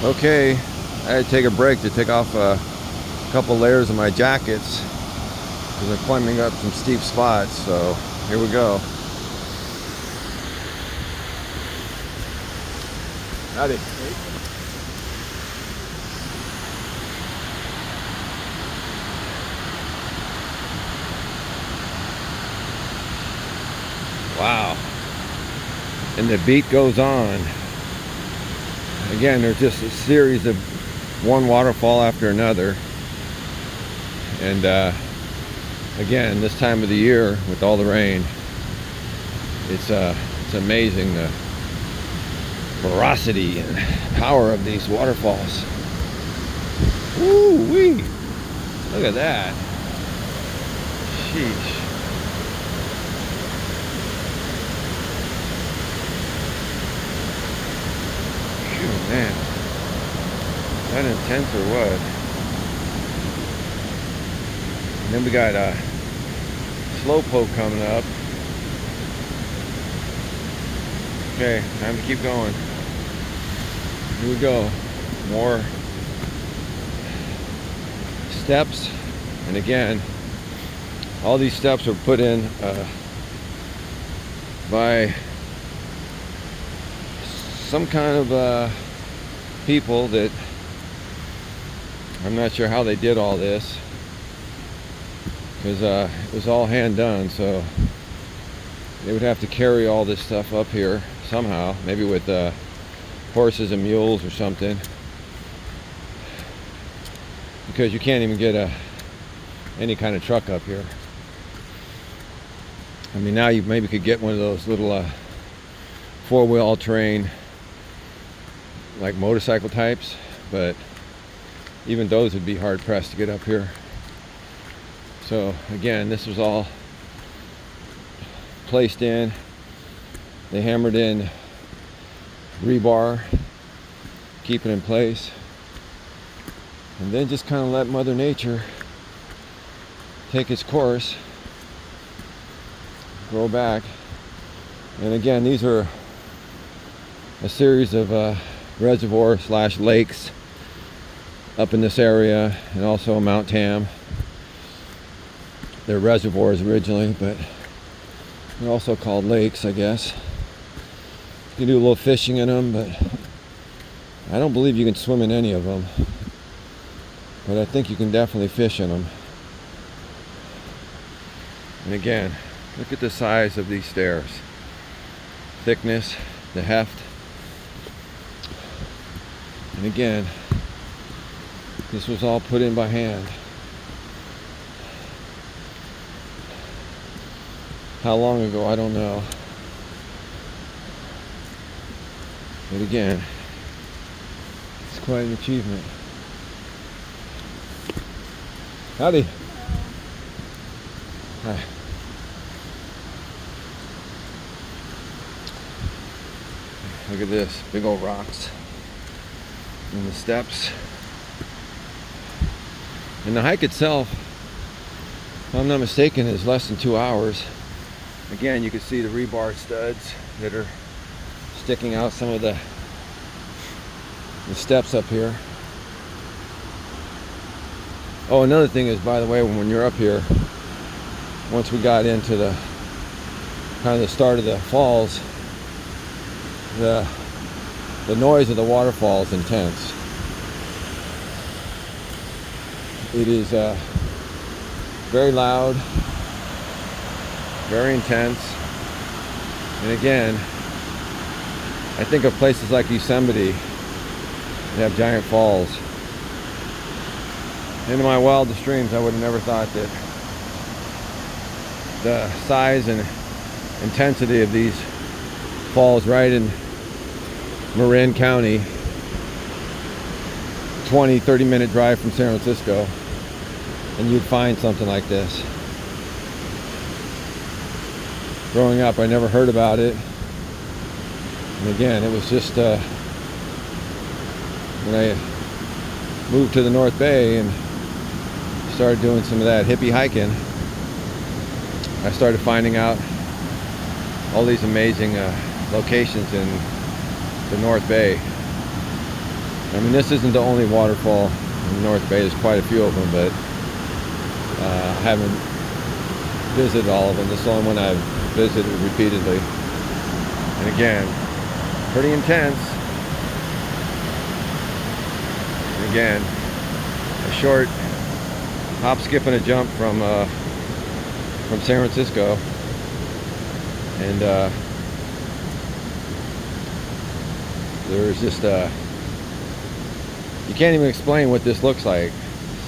Okay, I had to take a break to take off a couple layers of my jackets because I'm climbing up some steep spots. So here we go. Howdy. Wow. And the beat goes on. Again, there's just a series of one waterfall after another. And again, this time of the year with all the rain, it's amazing the ferocity and power of these waterfalls. Woo-wee! Look at that. Sheesh. Phew, man. That intense or what? And then we got a slowpoke coming up. Okay, time to keep going. Here we go. More steps. And again, all these steps were put in by some kind of people that I'm not sure how they did all this, because it was all hand done, so they would have to carry all this stuff up here somehow, maybe with horses and mules or something, because you can't even get any kind of truck up here. I mean, now you maybe could get one of those little four-wheel all-terrain like motorcycle types, but even those would be hard pressed to get up here. So again, this was all placed in. They hammered in rebar, keep it in place, and then just kind of let Mother Nature take its course, grow back. And again, these are a series of reservoir / lakes up in this area, and also Mount Tam. They're reservoirs originally, but they're also called lakes, I guess. You can do a little fishing in them, but I don't believe you can swim in any of them. But I think you can definitely fish in them. And again, look at the size of these stairs. Thickness, the heft. And again, this was all put in by hand. How long ago, I don't know. But again, it's quite an achievement. Howdy. Hi. Look at this, big old rocks and the steps. And the hike itself, if I'm not mistaken, is less than 2 hours. Again, you can see the rebar studs that are sticking out some of the steps up here. Oh, another thing is, by the way, when you're up here, once we got into the kind of the start of the falls, the noise of the waterfall is intense. It is very loud, very intense. And again, I think of places like Yosemite that have giant falls. In my wildest dreams, I would have never thought that the size and intensity of these falls right in Marin County, 20-30 minute drive from San Francisco, and you'd find something like this. Growing up, I never heard about it. And again, it was just when I moved to the North Bay and started doing some of that hippie hiking, I started finding out all these amazing locations in the North Bay. I mean, this isn't the only waterfall in the North Bay. There's quite a few of them, but I haven't visited all of them. This is the only one I've visited repeatedly. And again, pretty intense. And again, a short hop, skip, and a jump from San Francisco. And there's just you can't even explain what this looks like,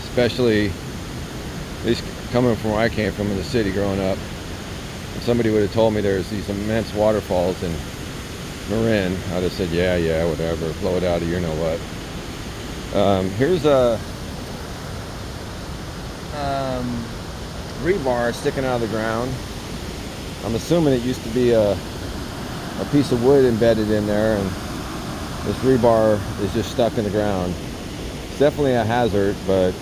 especially at least coming from where I came from in the city growing up. If somebody would have told me there's these immense waterfalls in Marin, I'd have said, yeah, whatever, blow it out of you know what. Here's a rebar sticking out of the ground. I'm assuming it used to be a piece of wood embedded in there, and this rebar is just stuck in the ground. It's definitely a hazard, but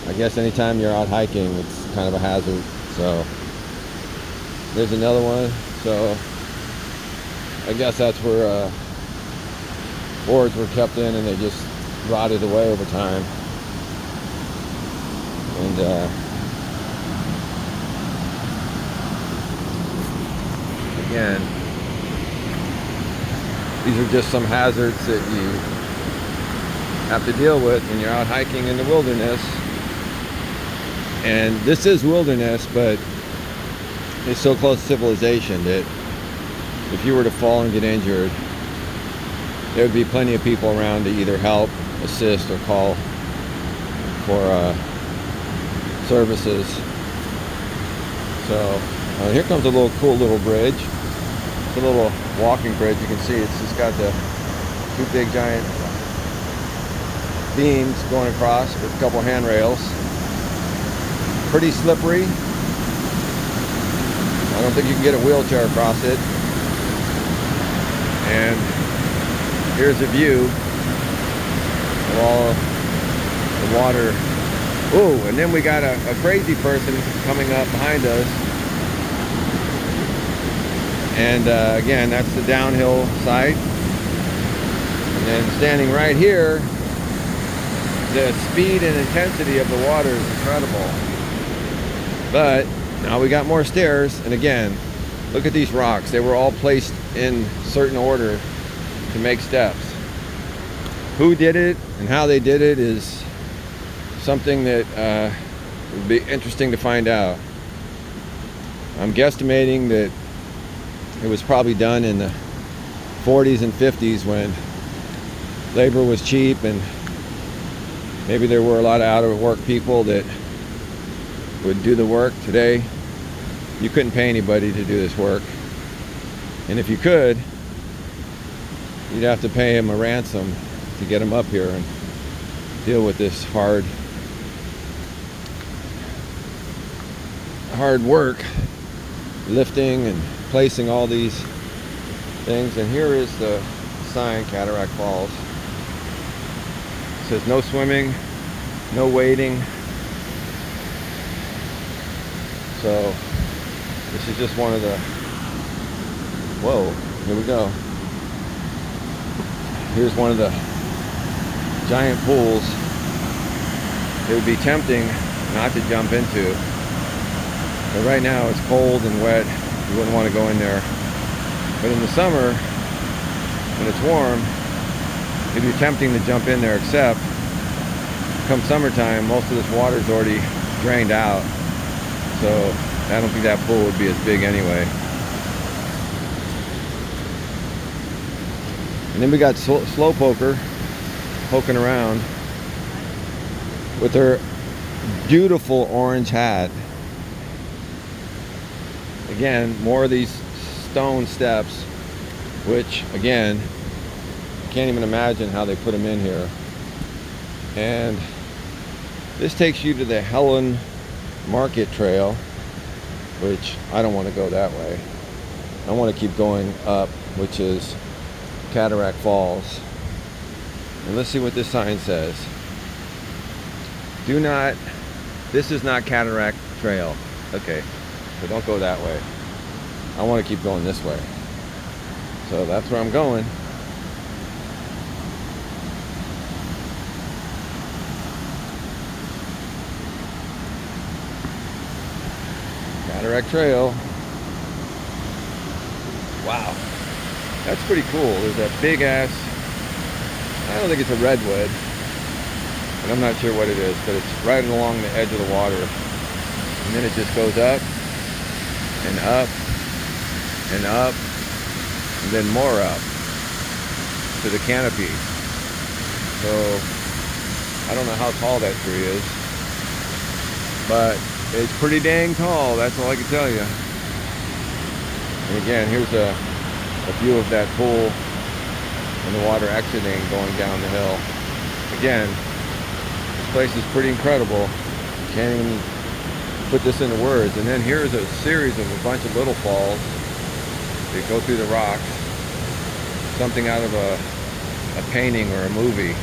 I guess anytime you're out hiking, it's kind of a hazard. So there's another one. So I guess that's where boards were kept in, and they just rotted away over time. And again, these are just some hazards that you have to deal with when you're out hiking in the wilderness. And this is wilderness, but it's so close to civilization that if you were to fall and get injured, there would be plenty of people around to either help, assist, or call for services. So here comes a cool little bridge. It's a little walking bridge. You can see it's just got the two big giant beams going across with a couple handrails. Pretty slippery. I don't think you can get a wheelchair across it. And here's a view of all the water. Ooh, and then we got a crazy person coming up behind us. And again, that's the downhill side. And then standing right here, the speed and intensity of the water is incredible. But now we got more stairs, and again, look at these rocks. They were all placed in certain order to make steps. Who did it and how they did it is something that would be interesting to find out. I'm guesstimating that it was probably done in the 40s and 50s when labor was cheap, and maybe there were a lot of out-of-work people that would do the work. Today, you couldn't pay anybody to do this work. And if you could, you'd have to pay them a ransom to get them up here and deal with this hard work, lifting and placing all these things. And here is the sign, Cataract Falls. It says no swimming, no wading. So this is just one of the, whoa, here we go. Here's one of the giant pools. It would be tempting not to jump into, but right now it's cold and wet. You wouldn't want to go in there. But in the summer, when it's warm, it'd be tempting to jump in there, except come summertime, most of this water is already drained out. So I don't think that pool would be as big anyway. And then we got Slowpoker poking around with her beautiful orange hat. Again, more of these stone steps, which again, I can't even imagine how they put them in here. And this takes you to the Helen Market Trail, which I don't want to go that way. I want to keep going up, which is Cataract Falls. And let's see what this sign says. This is not Cataract Trail. Okay, so don't go that way. I want to keep going this way. So that's where I'm going. Cataract Trail. Wow, that's pretty cool. There's that big ass, I don't think it's a redwood, but I'm not sure what it is, but it's right along the edge of the water. And then it just goes up and up and up and then more up to the canopy. So I don't know how tall that tree is, but it's pretty dang tall, that's all I can tell you. And again, here's a view of that pool and the water exiting going down the hill. Again, this place is pretty incredible. Can't even put this into words. And then here's a series of a bunch of little falls that go through the rocks. Something out of a painting or a movie.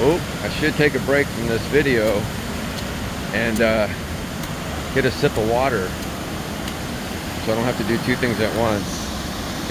Oh, I should take a break from this video and get a sip of water so I don't have to do two things at once.